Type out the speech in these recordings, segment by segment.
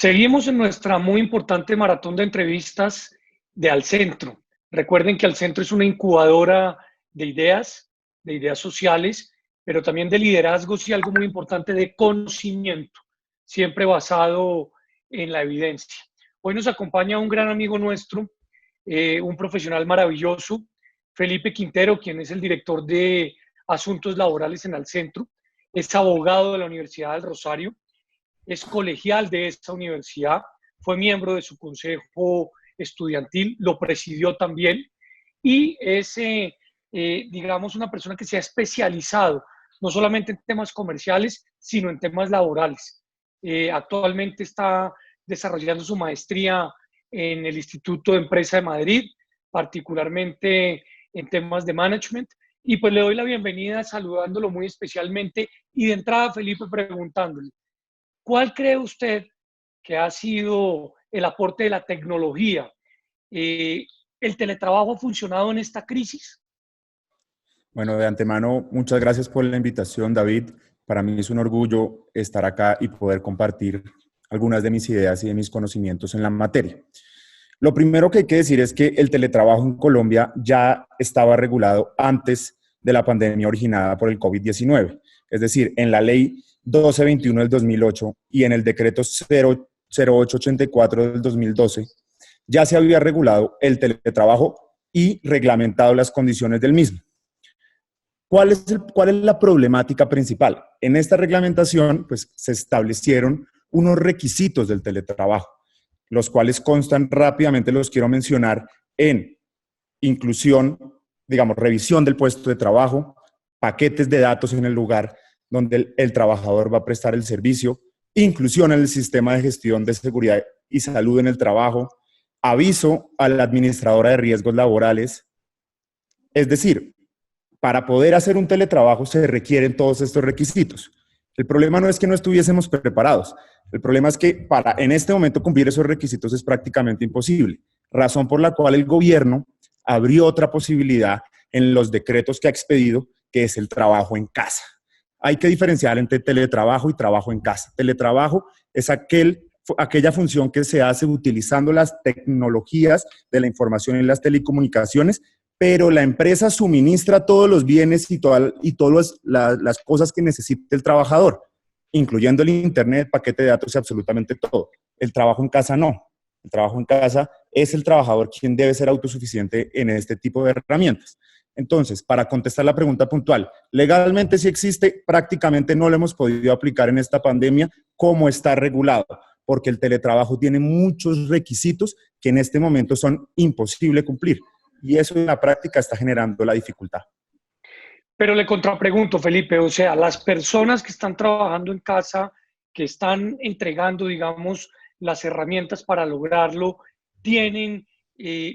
Seguimos en nuestra muy importante maratón de entrevistas de Al Centro. Recuerden que Al Centro es una incubadora de ideas sociales, pero también de liderazgos y algo muy importante de conocimiento, siempre basado en la evidencia. Hoy nos acompaña un gran amigo nuestro, un profesional maravilloso, Felipe Quintero, quien es el director de Asuntos Laborales en Al Centro. Es abogado de la Universidad del Rosario, es colegial de esta universidad, fue miembro de su consejo estudiantil, lo presidió también y es, digamos, una persona que se ha especializado no solamente en temas comerciales, sino en temas laborales. Actualmente está desarrollando su maestría en el Instituto de Empresa de Madrid, particularmente en temas de management. Y pues le doy la bienvenida saludándolo muy especialmente y de entrada, Felipe, preguntándole, ¿cuál cree usted que ha sido el aporte de la tecnología? ¿El teletrabajo ha funcionado en esta crisis? Bueno, de antemano, muchas gracias por la invitación, David. Para mí es un orgullo estar acá y poder compartir algunas de mis ideas y de mis conocimientos en la materia. Lo primero que hay que decir es que el teletrabajo en Colombia ya estaba regulado antes de la pandemia originada por el COVID-19. Es decir, en la ley 1221 del 2008 y en el decreto 0884 del 2012 ya se había regulado el teletrabajo y reglamentado las condiciones del mismo. ¿Cuál es la problemática principal? En esta reglamentación, pues, se establecieron unos requisitos del teletrabajo, los cuales constan rápidamente, los quiero mencionar, en inclusión, digamos, revisión del puesto de trabajo, paquetes de datos en el lugar donde el trabajador va a prestar el servicio, inclusión en el sistema de gestión de seguridad y salud en el trabajo, aviso a la administradora de riesgos laborales. Es decir, para poder hacer un teletrabajo se requieren todos estos requisitos. El problema no es que no estuviésemos preparados. El problema es que para en este momento cumplir esos requisitos es prácticamente imposible. Razón por la cual el gobierno abrió otra posibilidad en los decretos que ha expedido, que es el trabajo en casa. Hay que diferenciar entre teletrabajo y trabajo en casa. Teletrabajo es aquella función que se hace utilizando las tecnologías de la información y las telecomunicaciones, pero la empresa suministra todos los bienes y todas las cosas que necesita el trabajador, incluyendo el internet, paquete de datos y absolutamente todo. El trabajo en casa no. El trabajo en casa es el trabajador quien debe ser autosuficiente en este tipo de herramientas. Entonces, para contestar la pregunta puntual, legalmente sí existe, prácticamente no lo hemos podido aplicar en esta pandemia como está regulado, porque el teletrabajo tiene muchos requisitos que en este momento son imposibles cumplir. Y eso en la práctica está generando la dificultad. Pero le contrapregunto, Felipe, o sea, las personas que están trabajando en casa, que están entregando, digamos, las herramientas para lograrlo, tienen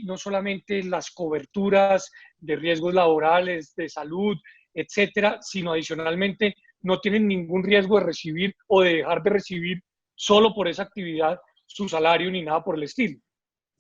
no solamente las coberturas de riesgos laborales, de salud, etcétera, sino adicionalmente no tienen ningún riesgo de recibir o de dejar de recibir solo por esa actividad su salario ni nada por el estilo.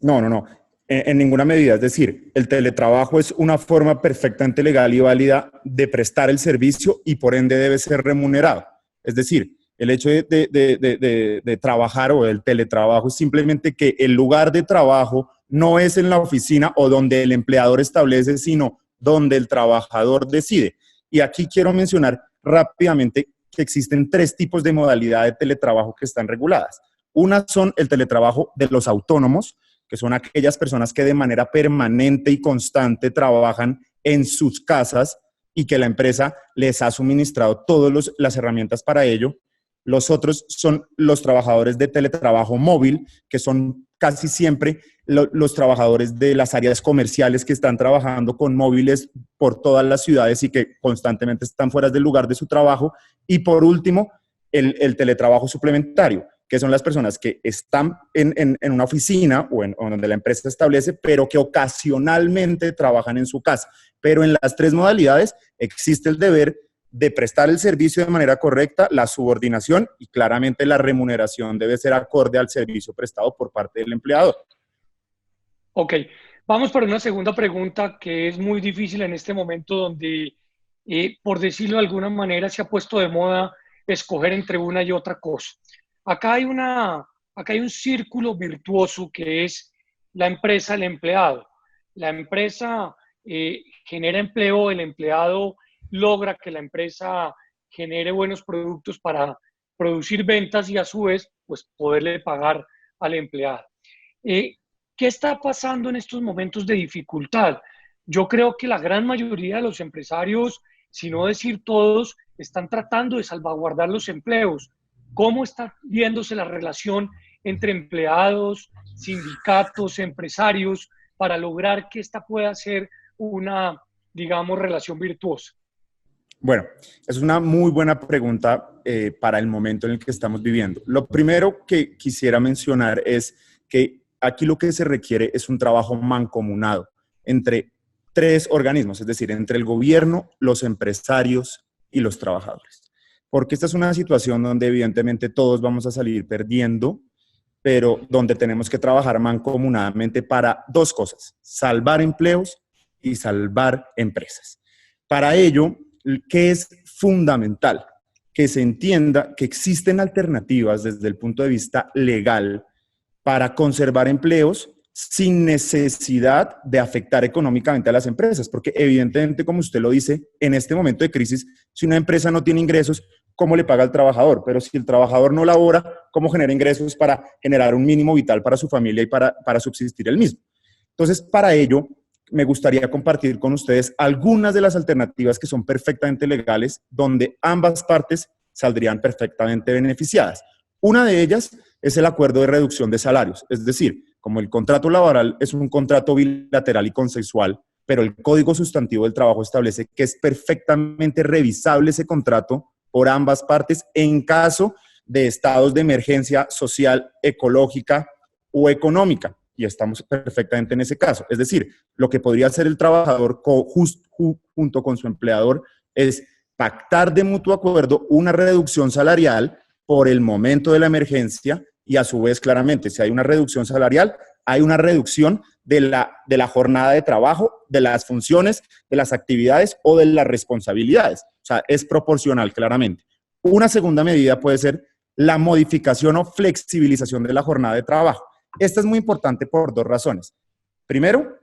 No, no, no. En ninguna medida. Es decir, el teletrabajo es una forma perfectamente legal y válida de prestar el servicio y por ende debe ser remunerado. Es decir, el hecho de trabajar o el teletrabajo es simplemente que el lugar de trabajo no es en la oficina o donde el empleador establece, sino donde el trabajador decide. Y aquí quiero mencionar rápidamente que existen tres tipos de modalidad de teletrabajo que están reguladas. Una son el teletrabajo de los autónomos, que son aquellas personas que de manera permanente y constante trabajan en sus casas y que la empresa les ha suministrado todas las herramientas para ello. Los otros son los trabajadores de teletrabajo móvil, que son casi siempre los trabajadores de las áreas comerciales que están trabajando con móviles por todas las ciudades y que constantemente están fuera del lugar de su trabajo. Y por último, el teletrabajo suplementario, que son las personas que están en una oficina o donde la empresa establece, pero que ocasionalmente trabajan en su casa. Pero en las tres modalidades existe el deber de prestar el servicio de manera correcta, la subordinación y claramente la remuneración debe ser acorde al servicio prestado por parte del empleador. Ok, vamos por una segunda pregunta que es muy difícil en este momento donde, por decirlo de alguna manera, se ha puesto de moda escoger entre una y otra cosa. Acá hay acá hay un círculo virtuoso que es la empresa, el empleado. La empresa genera empleo, el empleado logra que la empresa genere buenos productos para producir ventas y a su vez pues poderle pagar al empleado. Eh, ¿Qué está pasando en estos momentos de dificultad? Yo creo que la gran mayoría de los empresarios, si no decir todos, están tratando de salvaguardar los empleos. ¿Cómo está viéndose la relación entre empleados, sindicatos, empresarios, para lograr que esta pueda ser una, digamos, relación virtuosa? Bueno, es una muy buena pregunta para el momento en el que estamos viviendo. Lo primero que quisiera mencionar es que aquí lo que se requiere es un trabajo mancomunado entre tres organismos, es decir, entre el gobierno, los empresarios y los trabajadores. Porque esta es una situación donde evidentemente todos vamos a salir perdiendo, pero donde tenemos que trabajar mancomunadamente para dos cosas: salvar empleos y salvar empresas. Para ello, ¿qué es fundamental? Que se entienda que existen alternativas desde el punto de vista legal para conservar empleos sin necesidad de afectar económicamente a las empresas, porque evidentemente, como usted lo dice, en este momento de crisis, si una empresa no tiene ingresos, ¿cómo le paga al trabajador? Pero si el trabajador no labora, ¿cómo genera ingresos para generar un mínimo vital para su familia y para subsistir el mismo? Entonces, para ello, me gustaría compartir con ustedes algunas de las alternativas que son perfectamente legales, donde ambas partes saldrían perfectamente beneficiadas. Una de ellas es el acuerdo de reducción de salarios, es decir, como el contrato laboral es un contrato bilateral y consensual, pero el Código Sustantivo del Trabajo establece que es perfectamente revisable ese contrato por ambas partes en caso de estados de emergencia social, ecológica o económica. Y estamos perfectamente en ese caso. Es decir, lo que podría hacer el trabajador junto con su empleador es pactar de mutuo acuerdo una reducción salarial por el momento de la emergencia y a su vez, claramente, si hay una reducción salarial, hay una reducción de la jornada de trabajo, de las funciones, de las actividades o de las responsabilidades. O sea, es proporcional, claramente. Una segunda medida puede ser la modificación o flexibilización de la jornada de trabajo. Esta es muy importante por dos razones. Primero,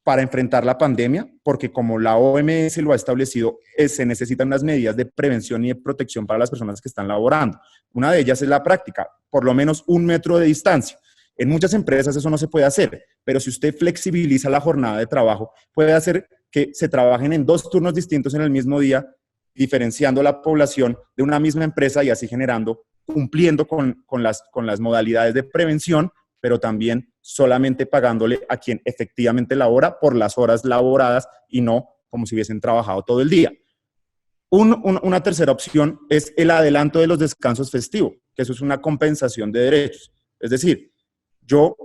para enfrentar la pandemia, porque como la OMS lo ha establecido, se necesitan unas medidas de prevención y de protección para las personas que están laborando. Una de ellas es la práctica, por lo menos 1 metro de distancia. En muchas empresas eso no se puede hacer, pero si usted flexibiliza la jornada de trabajo, puede hacer que se trabajen en 2 turnos distintos en el mismo día, diferenciando la población de una misma empresa y así cumpliendo con las modalidades de prevención, pero también solamente pagándole a quien efectivamente labora por las horas laboradas y no como si hubiesen trabajado todo el día. Una tercera opción es el adelanto de los descansos festivos, que eso es una compensación de derechos. Es decir, yo,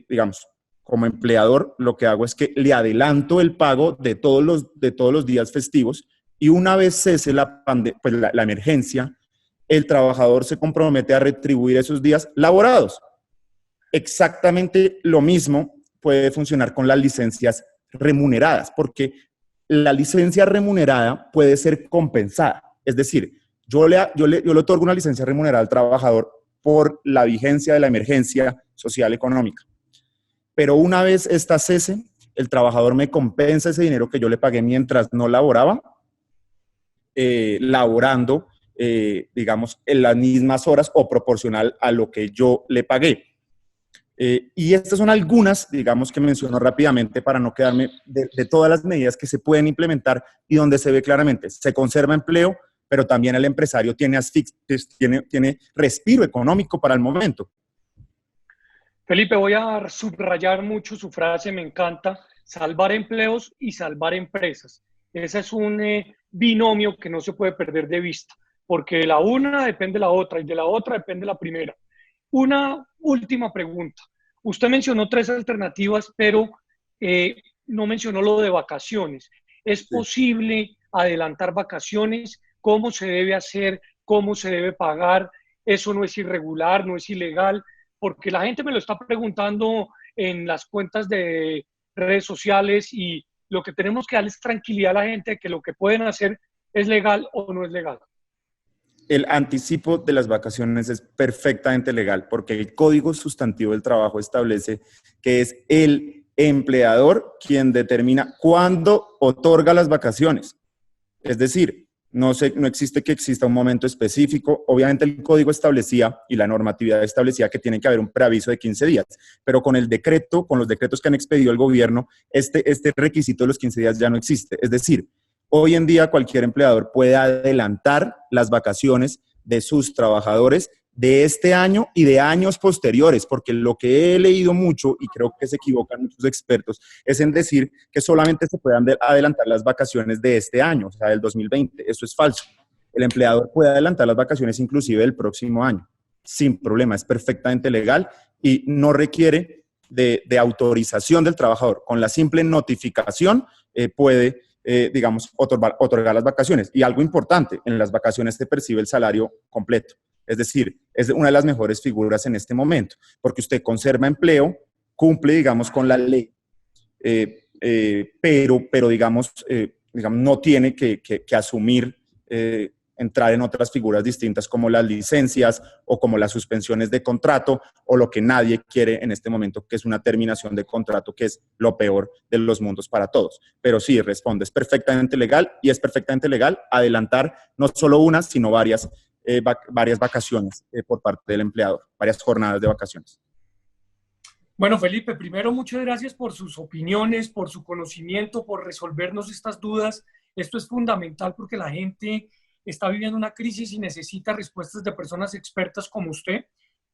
digamos, como empleador, lo que hago es que le adelanto el pago de todos los días festivos y una vez cese la emergencia, el trabajador se compromete a retribuir esos días laborados. Exactamente lo mismo puede funcionar con las licencias remuneradas, porque la licencia remunerada puede ser compensada. Es decir, yo le otorgo una licencia remunerada al trabajador por la vigencia de la emergencia social económica. Pero una vez esta cese, el trabajador me compensa ese dinero que yo le pagué mientras no laboraba, laborando, digamos, en las mismas horas o proporcional a lo que yo le pagué. Y estas son algunas, digamos, que menciono rápidamente para no quedarme de todas las medidas que se pueden implementar y donde se ve claramente, se conserva empleo, pero también el empresario tiene respiro económico para el momento. Felipe, voy a subrayar mucho su frase, me encanta: salvar empleos y salvar empresas. Ese es un binomio que no se puede perder de vista, porque de la una depende de la otra y de la otra depende de la primera. Una última pregunta. Usted mencionó 3 alternativas, pero no mencionó lo de vacaciones. ¿Es posible adelantar vacaciones? ¿Cómo se debe hacer? ¿Cómo se debe pagar? Eso no es irregular, no es ilegal, porque la gente me lo está preguntando en las cuentas de redes sociales y lo que tenemos que darles tranquilidad a la gente de que lo que pueden hacer es legal o no es legal. el anticipo de las vacaciones es perfectamente legal porque el Código Sustantivo del Trabajo establece que es el empleador quien determina cuándo otorga las vacaciones. Es decir, no existe que exista un momento específico. Obviamente el código establecía y la normatividad establecía que tiene que haber un preaviso de 15 días, pero con el decreto, con los decretos que han expedido el gobierno, este requisito de los 15 días ya no existe. Es decir, hoy en día cualquier empleador puede adelantar las vacaciones de sus trabajadores de este año y de años posteriores, porque lo que he leído mucho, y creo que se equivocan muchos expertos, es en decir que solamente se puedan adelantar las vacaciones de este año, o sea, del 2020. Eso es falso. El empleador puede adelantar las vacaciones inclusive del próximo año, sin problema, es perfectamente legal y no requiere de autorización del trabajador. Con la simple notificación puede digamos, otorgar las vacaciones. Y algo importante, en las vacaciones se percibe el salario completo. Es decir, es una de las mejores figuras en este momento, porque usted conserva empleo, cumple, digamos, con la ley, pero digamos, no tiene que asumir entrar en otras figuras distintas como las licencias o como las suspensiones de contrato o lo que nadie quiere en este momento, que es una terminación de contrato, que es lo peor de los mundos para todos. Pero sí, responde, es perfectamente legal y es perfectamente legal adelantar no solo una, sino varias vacaciones por parte del empleador, varias jornadas de vacaciones. Bueno, Felipe, primero muchas gracias por sus opiniones, por su conocimiento, por resolvernos estas dudas. Esto es fundamental porque la gente está viviendo una crisis y necesita respuestas de personas expertas como usted.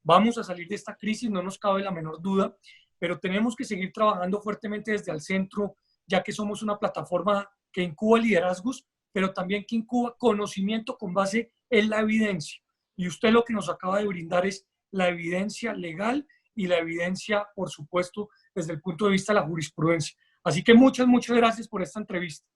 Vamos a salir de esta crisis, no nos cabe la menor duda, pero tenemos que seguir trabajando fuertemente desde el centro, ya que somos una plataforma que incuba liderazgos, pero también que incuba conocimiento con base en la evidencia. Y usted lo que nos acaba de brindar es la evidencia legal y la evidencia, por supuesto, desde el punto de vista de la jurisprudencia. Así que muchas gracias por esta entrevista.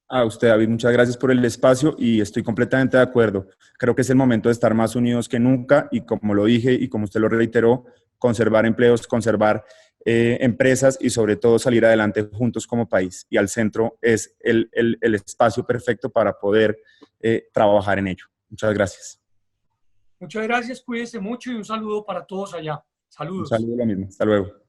A usted, David, muchas gracias por el espacio y estoy completamente de acuerdo. Creo que es el momento de estar más unidos que nunca y como lo dije y como usted lo reiteró, conservar empleos, conservar empresas y sobre todo salir adelante juntos como país. Y Al Centro es el espacio perfecto para poder trabajar en ello. Muchas gracias. Muchas gracias, cuídese mucho y un saludo para todos allá. Saludos. Un saludo, lo mismo. Hasta luego.